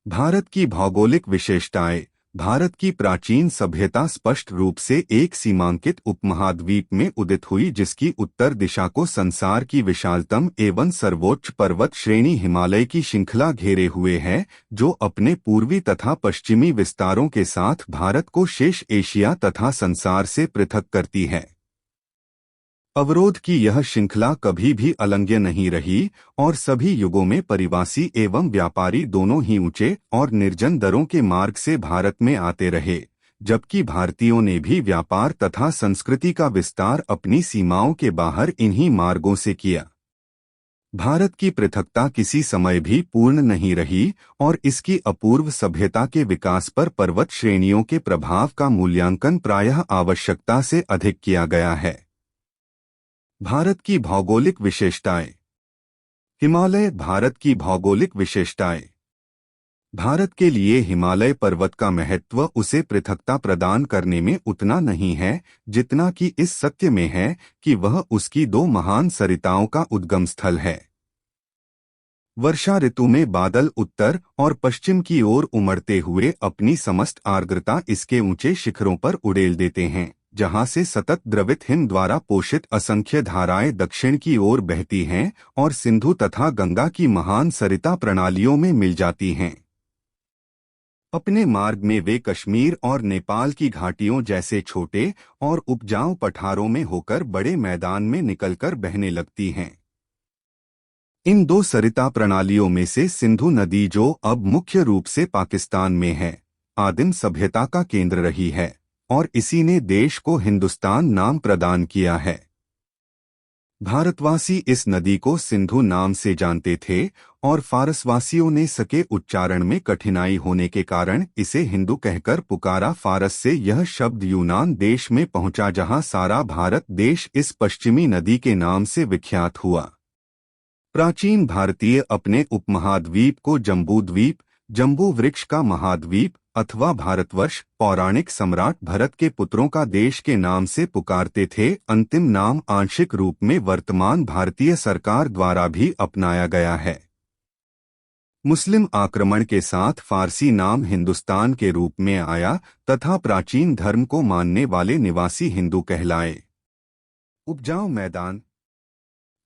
भारत की भौगोलिक विशेषताएं। भारत की प्राचीन सभ्यता स्पष्ट रूप से एक सीमांकित उपमहाद्वीप में उदित हुई, जिसकी उत्तर दिशा को संसार की विशालतम एवं सर्वोच्च पर्वत श्रेणी हिमालय की श्रृंखला घेरे हुए है, जो अपने पूर्वी तथा पश्चिमी विस्तारों के साथ भारत को शेष एशिया तथा संसार से पृथक करती है। अवरोध की यह श्रृंखला कभी भी अलंघ्य नहीं रही और सभी युगों में परिवासी एवं व्यापारी दोनों ही ऊंचे और निर्जन दरों के मार्ग से भारत में आते रहे, जबकि भारतीयों ने भी व्यापार तथा संस्कृति का विस्तार अपनी सीमाओं के बाहर इन्हीं मार्गों से किया। भारत की पृथकता किसी समय भी पूर्ण नहीं रही और इसकी अपूर्व सभ्यता के विकास पर पर्वत श्रेणियों के प्रभाव का मूल्यांकन प्रायः आवश्यकता से अधिक किया गया है। भारत की भौगोलिक विशेषताएं। हिमालय। भारत की भौगोलिक विशेषताएं। भारत के लिए हिमालय पर्वत का महत्व उसे पृथकता प्रदान करने में उतना नहीं है जितना कि इस सत्य में है कि वह उसकी दो महान सरिताओं का उद्गम स्थल है। वर्षा ऋतु में बादल उत्तर और पश्चिम की ओर उमड़ते हुए अपनी समस्त आर्द्रता इसके ऊंचे शिखरों पर उड़ेल देते हैं, जहां से सतत द्रवित हिम द्वारा पोषित असंख्य धाराएं दक्षिण की ओर बहती हैं और सिंधु तथा गंगा की महान सरिता प्रणालियों में मिल जाती हैं। अपने मार्ग में वे कश्मीर और नेपाल की घाटियों जैसे छोटे और उपजाऊ पठारों में होकर बड़े मैदान में निकलकर बहने लगती हैं। इन दो सरिता प्रणालियों में से सिंधु नदी, जो अब मुख्य रूप से पाकिस्तान में है, आदिम सभ्यता का केंद्र रही है और इसी ने देश को हिंदुस्तान नाम प्रदान किया है। भारतवासी इस नदी को सिंधु नाम से जानते थे और फारसवासियों ने सके उच्चारण में कठिनाई होने के कारण इसे हिंदू कहकर पुकारा। फारस से यह शब्द यूनान देश में पहुंचा, जहां सारा भारत देश इस पश्चिमी नदी के नाम से विख्यात हुआ। प्राचीन भारतीय अपने उपमहाद्वीप को जम्बूद्वीप, जम्बू वृक्ष का महाद्वीप अथवा भारतवर्ष, पौराणिक सम्राट भरत के पुत्रों का देश के नाम से पुकारते थे। अंतिम नाम आंशिक रूप में वर्तमान भारतीय सरकार द्वारा भी अपनाया गया है। मुस्लिम आक्रमण के साथ फारसी नाम हिंदुस्तान के रूप में आया तथा प्राचीन धर्म को मानने वाले निवासी हिंदू कहलाए। उपजाऊ मैदान।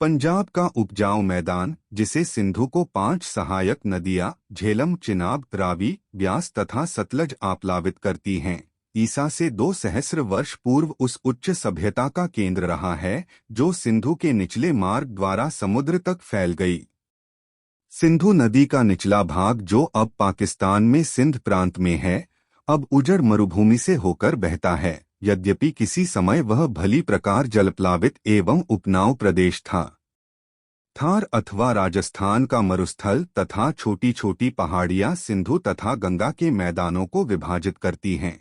पंजाब का उपजाऊ मैदान, जिसे सिंधु को 5 सहायक नदियां झेलम, चिनाब, रावी, ब्यास तथा सतलज आप्लावित करती हैं, ईसा से 2 सहस्र वर्ष पूर्व उस उच्च सभ्यता का केंद्र रहा है जो सिंधु के निचले मार्ग द्वारा समुद्र तक फैल गई। सिंधु नदी का निचला भाग, जो अब पाकिस्तान में सिंध प्रांत में है, अब उजड़ मरुभूमि से होकर बहता है, यद्यपि किसी समय वह भली प्रकार जलप्लावित एवं उपनाव प्रदेश था। थार अथवा राजस्थान का मरुस्थल तथा छोटी छोटी पहाड़ियां सिंधु तथा गंगा के मैदानों को विभाजित करती हैं।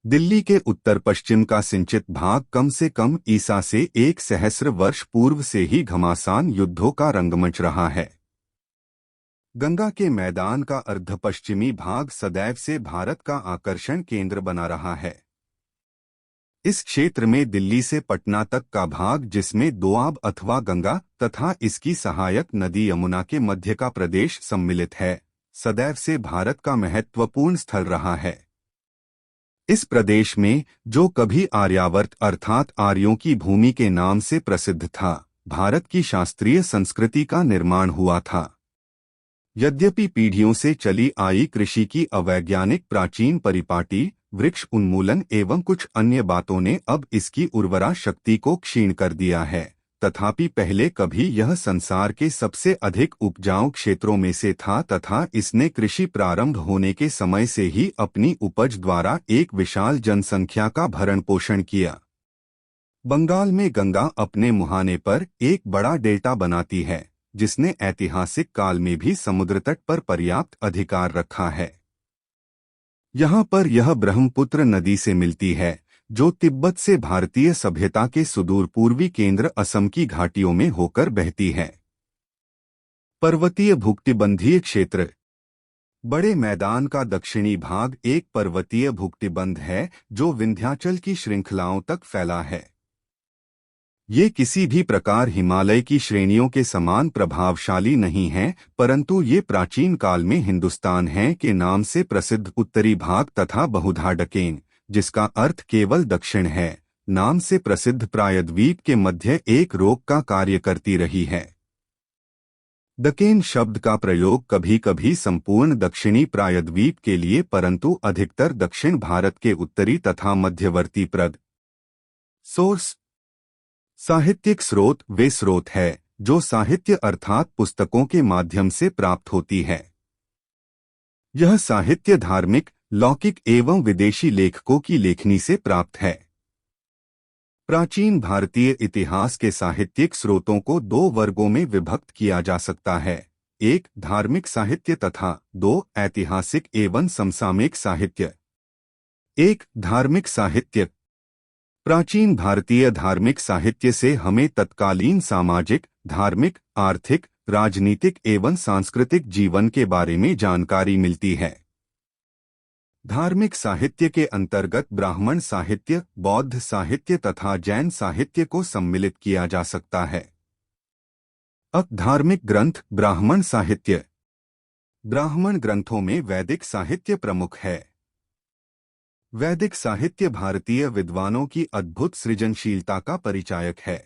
दिल्ली के उत्तर पश्चिम का सिंचित भाग कम से कम ईसा से 1 सहस्र वर्ष पूर्व से ही घमासान युद्धों का रंगमंच रहा है। गंगा के मैदान का अर्ध पश्चिमी भाग सदैव से भारत का आकर्षण केंद्र बना रहा है। इस क्षेत्र में दिल्ली से पटना तक का भाग, जिसमें दोआब अथवा गंगा तथा इसकी सहायक नदी यमुना के मध्य का प्रदेश सम्मिलित है, सदैव से भारत का महत्वपूर्ण स्थल रहा है। इस प्रदेश में, जो कभी आर्यावर्त अर्थात आर्यों की भूमि के नाम से प्रसिद्ध था, भारत की शास्त्रीय संस्कृति का निर्माण हुआ था। यद्यपि पीढ़ियों से चली आई कृषि की अवैज्ञानिक प्राचीन परिपाटी, वृक्ष उन्मूलन एवं कुछ अन्य बातों ने अब इसकी उर्वरा शक्ति को क्षीण कर दिया है, तथापि पहले कभी यह संसार के सबसे अधिक उपजाऊ क्षेत्रों में से था तथा इसने कृषि प्रारंभ होने के समय से ही अपनी उपज द्वारा एक विशाल जनसंख्या का भरण पोषण किया। बंगाल में गंगा अपने मुहाने पर एक बड़ा डेल्टा बनाती है, जिसने ऐतिहासिक काल में भी समुद्र तट पर पर्याप्त अधिकार रखा है। यहाँ पर यह ब्रह्मपुत्र नदी से मिलती है, जो तिब्बत से भारतीय सभ्यता के सुदूर पूर्वी केंद्र असम की घाटियों में होकर बहती है। पर्वतीय भूकटिबंधीय क्षेत्र। बड़े मैदान का दक्षिणी भाग एक पर्वतीय भूकटिबंध है जो विंध्याचल की श्रृंखलाओं तक फैला है। ये किसी भी प्रकार हिमालय की श्रेणियों के समान प्रभावशाली नहीं हैं, परंतु ये प्राचीन काल में हिंदुस्तान है के नाम से प्रसिद्ध उत्तरी भाग तथा बहुधा डकेन, जिसका अर्थ केवल दक्षिण है, नाम से प्रसिद्ध प्रायद्वीप के मध्य एक रोक का कार्य करती रही है। डकेन शब्द का प्रयोग कभी कभी संपूर्ण दक्षिणी प्रायद्वीप के लिए, परंतु अधिकतर दक्षिण भारत के उत्तरी तथा मध्यवर्ती प्रद सोर्स साहित्यिक स्रोत वे स्रोत है जो साहित्य अर्थात पुस्तकों के माध्यम से प्राप्त होती है। यह साहित्य धार्मिक, लौकिक एवं विदेशी लेखकों की लेखनी से प्राप्त है। प्राचीन भारतीय इतिहास के साहित्यिक स्रोतों को दो वर्गों में विभक्त किया जा सकता है, एक धार्मिक साहित्य तथा दो ऐतिहासिक एवं समसामयिक साहित्य। एक धार्मिक साहित्य। प्राचीन भारतीय धार्मिक साहित्य से हमें तत्कालीन सामाजिक, धार्मिक, आर्थिक, राजनीतिक एवं सांस्कृतिक जीवन के बारे में जानकारी मिलती है। धार्मिक साहित्य के अंतर्गत ब्राह्मण साहित्य, बौद्ध साहित्य तथा जैन साहित्य को सम्मिलित किया जा सकता है। अब धार्मिक ग्रंथ ब्राह्मण साहित्य। ब्राह्मण ग्रंथों में वैदिक साहित्य प्रमुख है। वैदिक साहित्य भारतीय विद्वानों की अद्भुत सृजनशीलता का परिचायक है।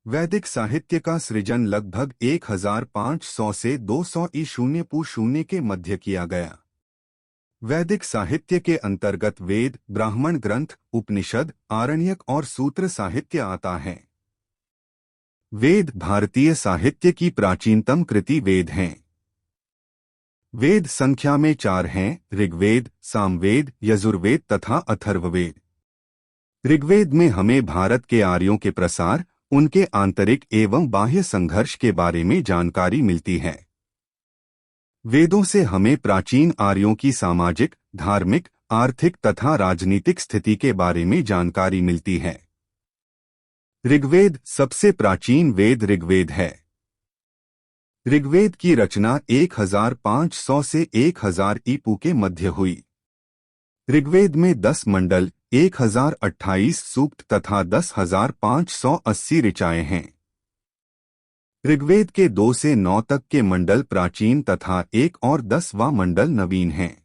वैदिक साहित्य का सृजन लगभग 1500 से 200 ई.पू. के मध्य किया गया। वैदिक साहित्य के अंतर्गत वेद, ब्राह्मण ग्रंथ, उपनिषद, आरण्यक और सूत्र साहित्य आता है। वेद भारतीय साहित्य की प्राचीनतम कृति वेद हैं। वेद संख्या में 4 हैं, ऋग्वेद, सामवेद, यजुर्वेद तथा अथर्ववेद। ऋग्वेद में हमें भारत के आर्यों के प्रसार, उनके आंतरिक एवं बाह्य संघर्ष के बारे में जानकारी मिलती है। वेदों से हमें प्राचीन आर्यों की सामाजिक, धार्मिक, आर्थिक तथा राजनीतिक स्थिति के बारे में जानकारी मिलती है। ऋग्वेद सबसे प्राचीन वेद ऋग्वेद है। ऋग्वेद की रचना 1500 से 1000 ई.पू. के मध्य हुई। ऋग्वेद में 10 मंडल, 1028 सूक्त तथा 10,580 ऋचाएं हैं। ऋग्वेद के 2 से 9 तक के मंडल प्राचीन तथा 1 और 10वां मंडल नवीन हैं।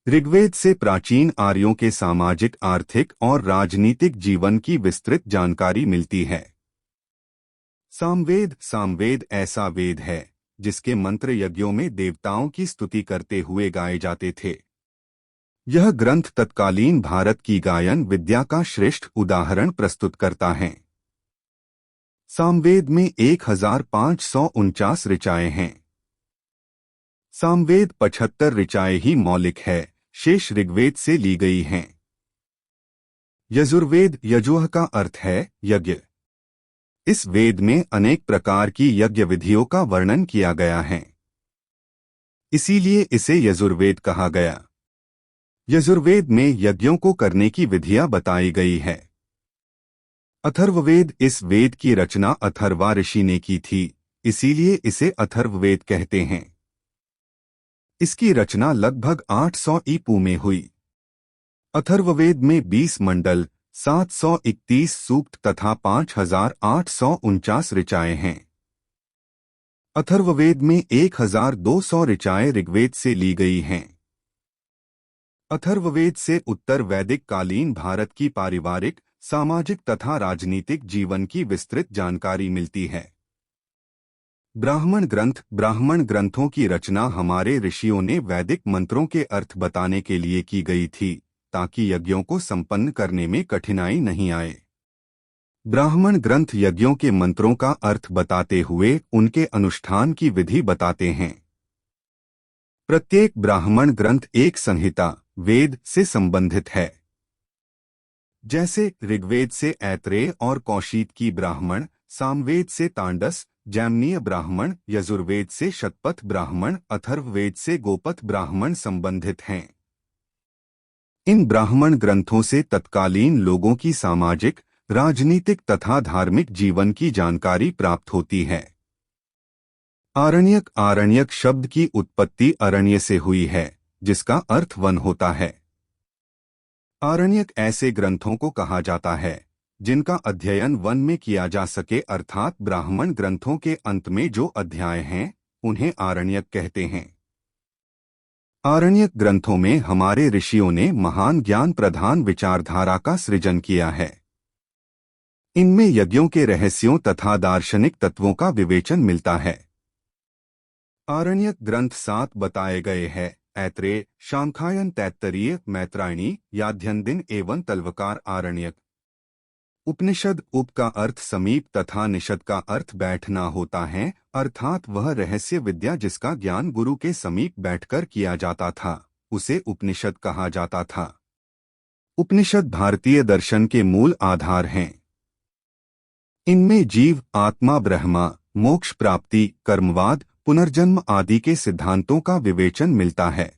ऋग्वेद से प्राचीन आर्यों के सामाजिक, आर्थिक और राजनीतिक जीवन की विस्तृत जानकारी मिलती है। सामवेद ऐसा वेद है जिसके मंत्र यज्ञों में देवताओं की स्तुति करते हुए गाए जाते थे। यह ग्रंथ तत्कालीन भारत की गायन विद्या का श्रेष्ठ उदाहरण प्रस्तुत करता है। सामवेद में 1549 ऋचाएं हैं। सामवेद 75 ऋचाएं ही मौलिक है, शेष ऋग्वेद से ली गई हैं। यजुर्वेद, यजुः का अर्थ है यज्ञ। इस वेद में अनेक प्रकार की यज्ञ विधियों का वर्णन किया गया है, इसीलिए इसे यजुर्वेद कहा गया। यजुर्वेद में यज्ञों को करने की विधियां बताई गई है। अथर्ववेद, इस वेद की रचना अथर्वा ऋषि ने की थी, इसीलिए इसे अथर्ववेद कहते हैं। इसकी रचना लगभग 800 ई.पू. में हुई। अथर्ववेद में 20 मंडल, 731 सूक्त तथा 5849 ऋचाएं हैं। अथर्ववेद में 1200 ऋचाएं ऋग्वेद से ली गई हैं। अथर्ववेद से उत्तर वैदिक कालीन भारत की पारिवारिक, सामाजिक तथा राजनीतिक जीवन की विस्तृत जानकारी मिलती है। ब्राह्मण ग्रंथ, ब्राह्मण ग्रंथों की रचना हमारे ऋषियों ने वैदिक मंत्रों के अर्थ बताने के लिए की गई थी, ताकि यज्ञों को संपन्न करने में कठिनाई नहीं आए। ब्राह्मण ग्रंथ यज्ञों के मंत्रों का अर्थ बताते हुए उनके अनुष्ठान की विधि बताते हैं। प्रत्येक ब्राह्मण ग्रंथ एक संहिता, वेद से संबंधित है। जैसे ऋग्वेद से ऐत्रेय और कौशिक की ब्राह्मण, सामवेद से तांडस, जैमिनीय ब्राह्मण, यजुर्वेद से शतपथ ब्राह्मण, अथर्ववेद से गोपथ ब्राह्मण संबंधित हैं। इन ब्राह्मण ग्रंथों से तत्कालीन लोगों की सामाजिक, राजनीतिक तथा धार्मिक जीवन की जानकारी प्राप्त होती है। आरण्यक, आरण्यक शब्द की उत्पत्ति अरण्य से हुई है, जिसका अर्थ वन होता है। आरण्यक ऐसे ग्रंथों को कहा जाता है जिनका अध्ययन वन में किया जा सके, अर्थात ब्राह्मण ग्रंथों के अंत में जो अध्याय हैं उन्हें आरण्यक कहते हैं। आरण्यक ग्रंथों में हमारे ऋषियों ने महान ज्ञान प्रधान विचारधारा का सृजन किया है। इनमें यज्ञों के रहस्यों तथा दार्शनिक तत्वों का विवेचन मिलता है। आरण्यक ग्रंथ 7 बताए गए हैं: ऐत्रेय, शांखायन, तैत्तरीय, मैत्रायणी, याध्यंदिन एवं तल्वकार। आरण्यक उपनिषद। उप का अर्थ समीप तथा निषद का अर्थ बैठना होता है, अर्थात वह रहस्य विद्या जिसका ज्ञान गुरु के समीप बैठकर किया जाता था उसे उपनिषद कहा जाता था। उपनिषद भारतीय दर्शन के मूल आधार हैं। इनमें जीव, आत्मा, ब्रह्मा, मोक्ष प्राप्ति, कर्मवाद, पुनर्जन्म आदि के सिद्धांतों का विवेचन मिलता है।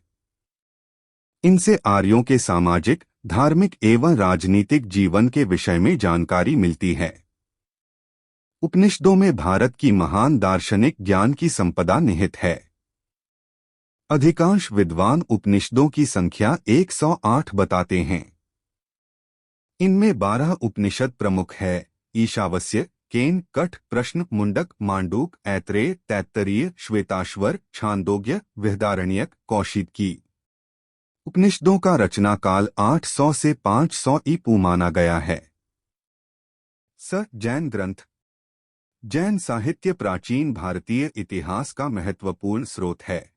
इनसे आर्यों के सामाजिक, धार्मिक एवं राजनीतिक जीवन के विषय में जानकारी मिलती है। उपनिषदों में भारत की महान दार्शनिक ज्ञान की संपदा निहित है। अधिकांश विद्वान उपनिषदों की संख्या 108 बताते हैं। इनमें 12 उपनिषद प्रमुख है: ईशावास्य, केन, कठ, प्रश्न, मुंडक, मांडूक, ऐत्रेय, तैत्तरीय, श्वेताश्वर, छांदोग्य, बृहदारण्यक, कौशिकी। उपनिषदों का रचना काल 800 से 500 ईपू माना गया है। जैन ग्रंथ। जैन साहित्य प्राचीन भारतीय इतिहास का महत्वपूर्ण स्रोत है।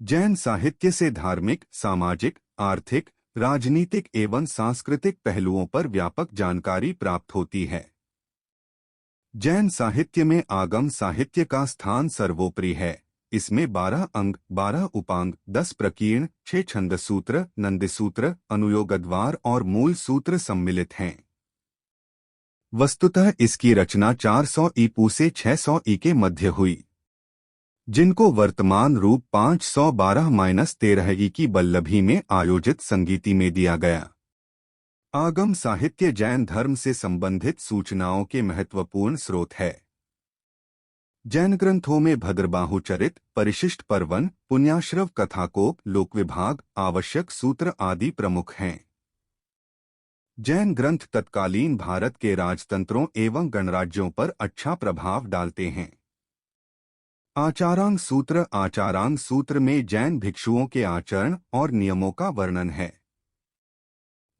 जैन साहित्य से धार्मिक, सामाजिक, आर्थिक, राजनीतिक एवं सांस्कृतिक पहलुओं पर व्यापक जानकारी प्राप्त होती है। जैन साहित्य में आगम साहित्य का स्थान सर्वोपरि है। इसमें 12 अंग, 12 उपांग, 10 प्रकीर्ण, 6 छंदसूत्र, नंदीसूत्र, अनुयोगद्वार और मूल सूत्र सम्मिलित हैं। वस्तुतः इसकी रचना 400 ईपू से 600 ई के मध्य हुई, जिनको वर्तमान रूप 512-13 ई की बल्लभी में आयोजित संगीति में दिया गया। आगम साहित्य जैन धर्म से संबंधित सूचनाओं के महत्वपूर्ण स्रोत है। जैन ग्रंथों में भद्रबाहु चरित, परिशिष्ट पर्वन, पुण्याश्रव, कथाकोप, लोकविभाग, आवश्यक सूत्र आदि प्रमुख हैं। जैन ग्रंथ तत्कालीन भारत के राजतंत्रों एवं गणराज्यों पर अच्छा प्रभाव डालते हैं। आचारांग सूत्र। आचारांग सूत्र में जैन भिक्षुओं के आचरण और नियमों का वर्णन है।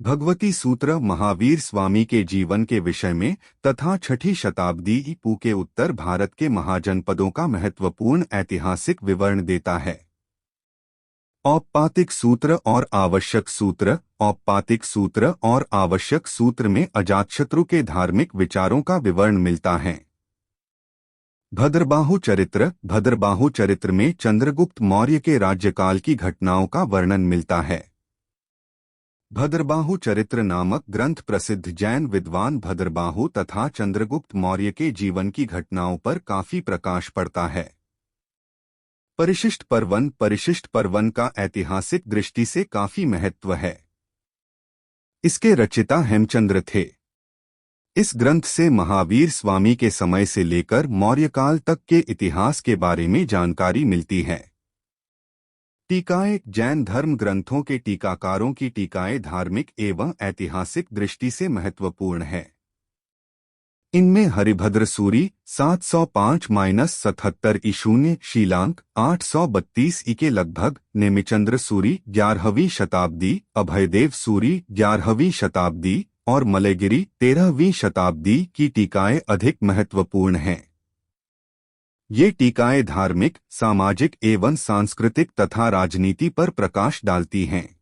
भगवती सूत्र महावीर स्वामी के जीवन के विषय में तथा 6ठी शताब्दी ईपू के उत्तर भारत के महाजनपदों का महत्वपूर्ण ऐतिहासिक विवरण देता है। औपपातिक सूत्र और आवश्यक सूत्र। औपपातिक सूत्र और आवश्यक सूत्र में अजातशत्रु के धार्मिक विचारों का विवरण मिलता है। भद्रबाहु चरित्र। भद्रबाहु चरित्र में चंद्रगुप्त मौर्य के राज्यकाल की घटनाओं का वर्णन मिलता है। भद्रबाहु चरित्र नामक ग्रंथ प्रसिद्ध जैन विद्वान भद्रबाहु तथा चंद्रगुप्त मौर्य के जीवन की घटनाओं पर काफी प्रकाश पड़ता है। परिशिष्ट पर्वन। परिशिष्ट पर्वन का ऐतिहासिक दृष्टि से काफी महत्व है। इसके रचिता हेमचंद्र थे। इस ग्रंथ से महावीर स्वामी के समय से लेकर मौर्यकाल तक के इतिहास के बारे में जानकारी मिलती है। टीकाएं। जैन धर्म ग्रंथों के टीकाकारों की टीकाएं धार्मिक एवं ऐतिहासिक दृष्टि से महत्वपूर्ण है। इनमें हरिभद्र सूरी 705-77 ई शून्य शीलांक 832 ई के लगभग, नेमिचंद्र सूरी 11वीं शताब्दी, अभयदेव सूरी 11वीं शताब्दी और मलयगिरी 13वीं शताब्दी की टीकाएं अधिक महत्वपूर्ण हैं। ये टीकाएं धार्मिक, सामाजिक एवं सांस्कृतिक तथा राजनीति पर प्रकाश डालती हैं।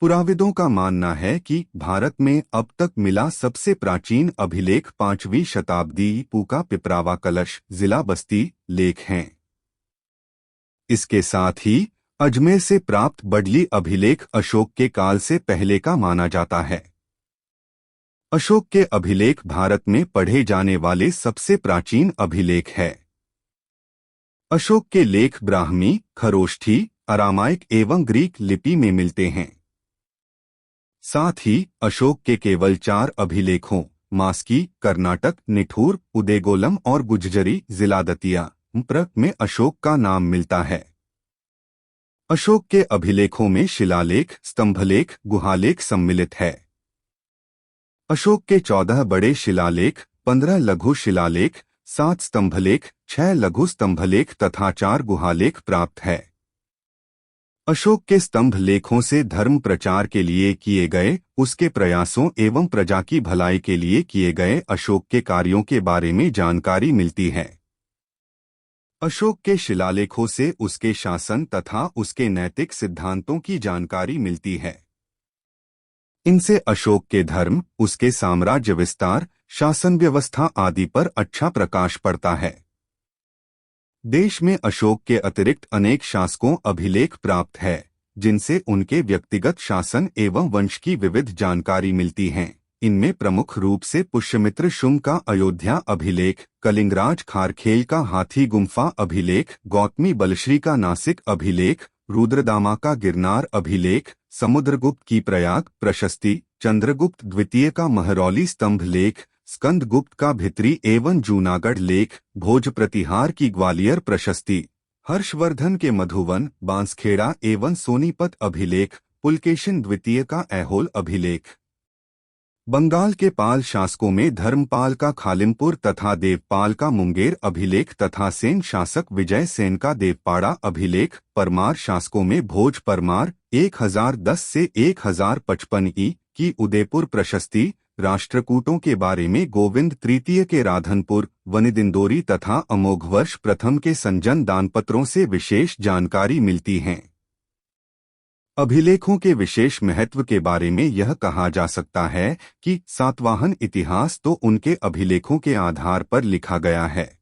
पुराविदों का मानना है कि भारत में अब तक मिला सबसे प्राचीन अभिलेख 5वीं शताब्दी ईपू का पिपरावा कलश, जिला बस्ती, लेख हैं। इसके साथ ही अजमेर से प्राप्त बडली अभिलेख अशोक के काल से पहले का माना जाता है। अशोक के अभिलेख भारत में पढ़े जाने वाले सबसे प्राचीन अभिलेख है। अशोक के लेख ब्राह्मी, खरोष्ठी, अरामाइक एवं ग्रीक लिपि में मिलते हैं। साथ ही अशोक के केवल 4 अभिलेखों मास्की, कर्नाटक, निठूर, उदेगोलम और गुज्जरी, जिला दतिया, में अशोक का नाम मिलता है। अशोक के अभिलेखों में शिलालेख, स्तंभलेख, गुहालेख सम्मिलित है। अशोक के 14 बड़े शिलालेख, 15 लघु शिलालेख, 7 स्तंभलेख, 6 लघु स्तंभलेख तथा 4 गुहालेख प्राप्त है। अशोक के स्तंभ लेखों से धर्म प्रचार के लिए किए गए उसके प्रयासों एवं प्रजा की भलाई के लिए किए गए अशोक के कार्यों के बारे में जानकारी मिलती है। अशोक के शिलालेखों से उसके शासन तथा उसके नैतिक सिद्धांतों की जानकारी मिलती है। इनसे अशोक के धर्म, उसके साम्राज्य विस्तार, शासन व्यवस्था आदि पर अच्छा प्रकाश पड़ता है। देश में अशोक के अतिरिक्त अनेक शासकों अभिलेख प्राप्त है, जिनसे उनके व्यक्तिगत शासन एवं वंश की विविध जानकारी मिलती है। इनमें प्रमुख रूप से पुष्यमित्र शुंग का अयोध्या अभिलेख, कलिंगराज खारखेल का हाथी गुम्फा अभिलेख, गौतमी बलश्री का नासिक अभिलेख, रुद्रदामा का गिरनार अभिलेख, समुद्रगुप्त की प्रयाग प्रशस्ति, चंद्रगुप्त द्वितीय का महरौली स्तंभ लेख, स्कंदगुप्त का भित्री एवं जूनागढ़ लेख, भोज प्रतिहार की ग्वालियर प्रशस्ति, हर्षवर्धन के मधुवन, बांसखेड़ा एवं सोनीपत अभिलेख, पुलकेशिन द्वितीय का ऐहोल अभिलेख। बंगाल के पाल शासकों में धर्मपाल का खालिमपुर तथा देवपाल का मुंगेर अभिलेख तथा सेन शासक विजय सेन का देवपाड़ा अभिलेख, परमार शासकों में भोज परमार 1010 से 1055 की उदयपुर प्रशस्ति, राष्ट्रकूटों के बारे में गोविंद तृतीय के राधनपुर, वनिदिंदोरी तथा अमोघवर्ष प्रथम के संजन दानपत्रों से विशेष जानकारी मिलती है। अभिलेखों के विशेष महत्व के बारे में यह कहा जा सकता है कि सातवाहन इतिहास तो उनके अभिलेखों के आधार पर लिखा गया है।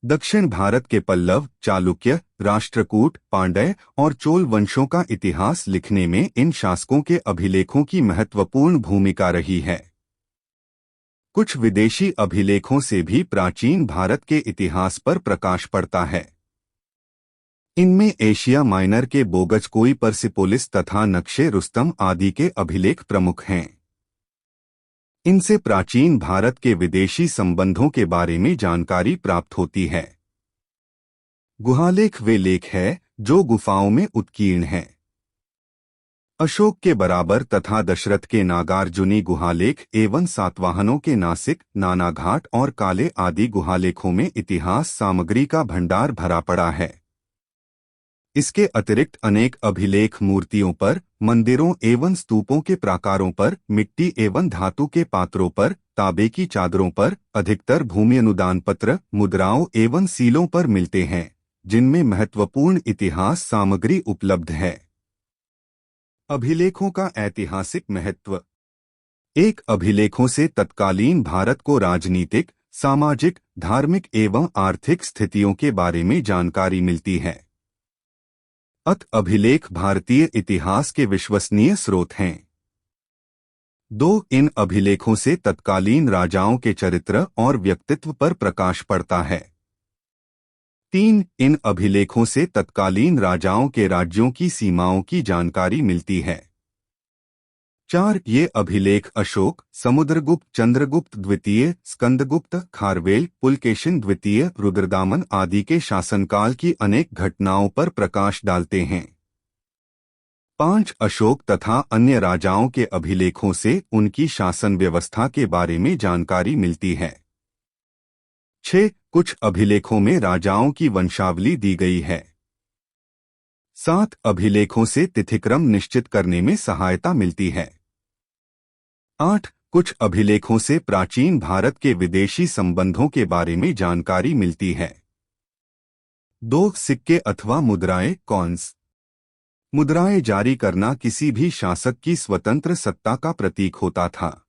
दक्षिण भारत के पल्लव, चालुक्य, राष्ट्रकूट, पांड्य और चोल वंशों का इतिहास लिखने में इन शासकों के अभिलेखों की महत्वपूर्ण भूमिका रही है। कुछ विदेशी अभिलेखों से भी प्राचीन भारत के इतिहास पर प्रकाश पड़ता है। इनमें एशिया माइनर के बोगजकोई परसिपोलिस तथा नक्शे रुस्तम आदि के अभिलेख प्रमुख हैं। इनसे प्राचीन भारत के विदेशी संबंधों के बारे में जानकारी प्राप्त होती है। गुहालेख वे लेख है जो गुफाओं में उत्कीर्ण हैं। अशोक के बराबर तथा दशरथ के नागार्जुनी गुहालेख एवं सातवाहनों के नासिक, नानाघाट और काले आदि गुहालेखों में इतिहास सामग्री का भंडार भरा पड़ा है। इसके अतिरिक्त अनेक अभिलेख मूर्तियों पर, मंदिरों एवं स्तूपों के प्राकारों पर, मिट्टी एवं धातु के पात्रों पर, तांबे की चादरों पर, अधिकतर भूमि अनुदान पत्र, मुद्राओं एवं सीलों पर मिलते हैं, जिनमें महत्वपूर्ण इतिहास सामग्री उपलब्ध है। अभिलेखों का ऐतिहासिक महत्व। एक अभिलेखों से तत्कालीन भारत को राजनीतिक, सामाजिक, धार्मिक एवं आर्थिक स्थितियों के बारे में जानकारी मिलती है। अभिलेख भारतीय इतिहास के विश्वसनीय स्रोत हैं। 2. इन अभिलेखों से तत्कालीन राजाओं के चरित्र और व्यक्तित्व पर प्रकाश पड़ता है। 3. इन अभिलेखों से तत्कालीन राजाओं के राज्यों की सीमाओं की जानकारी मिलती है। 4. ये अभिलेख अशोक, समुद्रगुप्त, चंद्रगुप्त द्वितीय, स्कंदगुप्त, खारवेल, पुलकेशिन द्वितीय, रुद्रदामन आदि के शासनकाल की अनेक घटनाओं पर प्रकाश डालते हैं। 5. अशोक तथा अन्य राजाओं के अभिलेखों से उनकी शासन व्यवस्था के बारे में जानकारी मिलती है। 6. कुछ अभिलेखों में राजाओं की वंशावली दी गई है। 7. अभिलेखों से तिथिक्रम निश्चित करने में सहायता मिलती है। 8. कुछ अभिलेखों से प्राचीन भारत के विदेशी संबंधों के बारे में जानकारी मिलती है। 2. सिक्के अथवा मुद्राएं कॉइन्स। मुद्राएं जारी करना किसी भी शासक की स्वतंत्र सत्ता का प्रतीक होता था।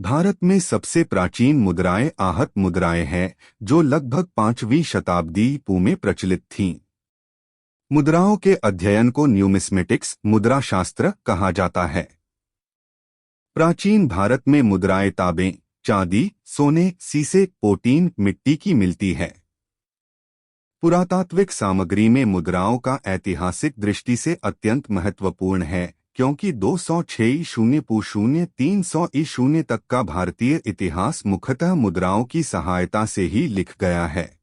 भारत में सबसे प्राचीन मुद्राएं आहत मुद्राएं हैं, जो लगभग 5वीं शताब्दी में प्रचलित थीं। मुद्राओं के अध्ययन को न्यूमिस्मेटिक्स, मुद्रा शास्त्र कहा जाता है। प्राचीन भारत में मुद्राएं तांबे, चांदी, सोने, सीसे, पोटीन, मिट्टी की मिलती है। पुरातात्विक सामग्री में मुद्राओं का ऐतिहासिक दृष्टि से अत्यंत महत्वपूर्ण है, क्योंकि 206 ईशून्य पूर्व 300 ईशून्य तक का भारतीय इतिहास मुख्यतः मुद्राओं की सहायता से ही लिख गया है।